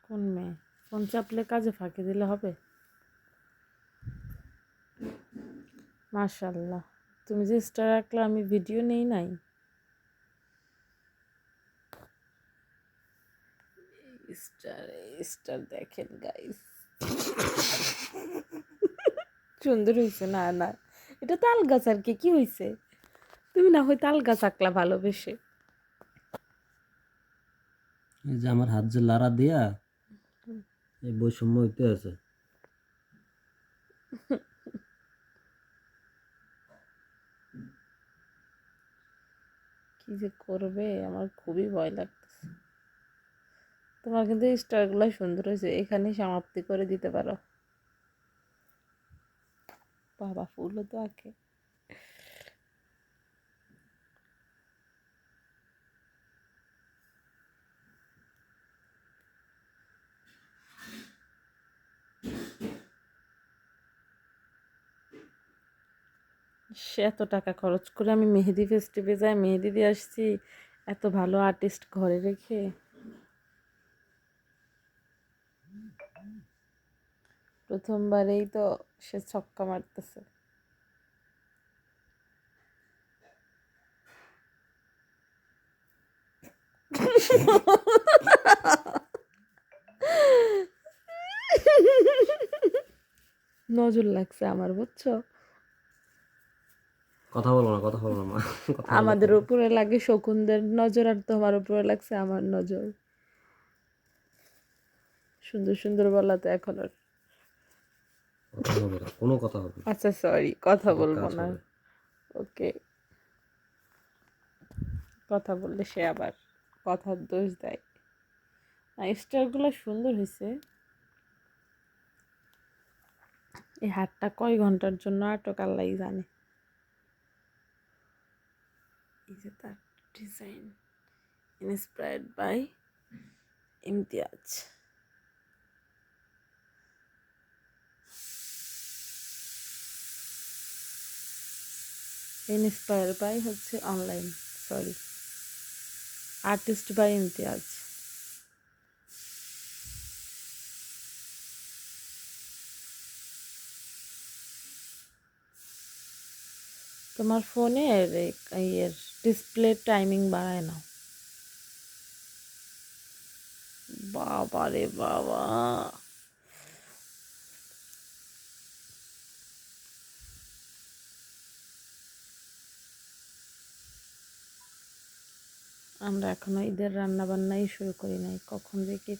কোন মেয়ে? ফোন চাপলে কাজে ফাঁকি দিলে হবে? মাশাআল্লাহ, তুমি যে স্টার রাখলে আমি ভিডিও নেই নাই। স্টার স্টার দেখেন গাইস, সুন্দর হয়েছে। না না, এটা তাল গাছ আর কি হয়েছে? তুমি না হয় তাল গাছ আঁকলা ভালোবেসে। এই যে আমার হাত যে লাড়া দিয়া এই বৈষম্য হইতে আছে। কি যে করবে, আমার খুবই ভয় লাগতেছে। তোমার কিন্তু স্টারগুলো সুন্দর হয়েছে, এখানেই সমাপ্তি করে দিতে পারো। বাবা ফুলও তো আঁকে। সে এত টাকা খরচ করে আমি মেহেদি ফেস্টিভে যাই মেহেদি দিয়ে আসছি, এত ভালো আর্টিস্ট ঘরে রেখে। প্রথমবারেই তো সে ছক্কা মারতেছে। নজর লাগছে আমার, বুঝছো? কথা বলো না, কথা বলো না মা, কথা বলো আমাদের উপরে লাগে শকুনদের নজর, আর তোমার উপরে লাগছে আমার নজর। সুন্দর সুন্দর বলা তো এখন আর। কথা হবে না, কোনো কথা হবে না। আচ্ছা সরি, কথা এটা বলবো কাজ না। হবে। ওকে, কথা বললে সে আবার কথার দোষ দেয়। স্টারগুলো সুন্দর হয়েছে। এই হাতটা কয় ঘন্টার জন্য আটক আল্লাহই জানে। এই যে তার design, inspired by Imtiaz. Inspire by হচ্ছে online, sorry, artist by Imtiaz. তোমার ফোনের ইয়ের ডিসপ্লে টাইমিং বাড়ায় নাও। বাবা রে বাবা, আমরা এখনো ঈদের রান্না বান্নাই শুরু করি নাই, কখন যে কি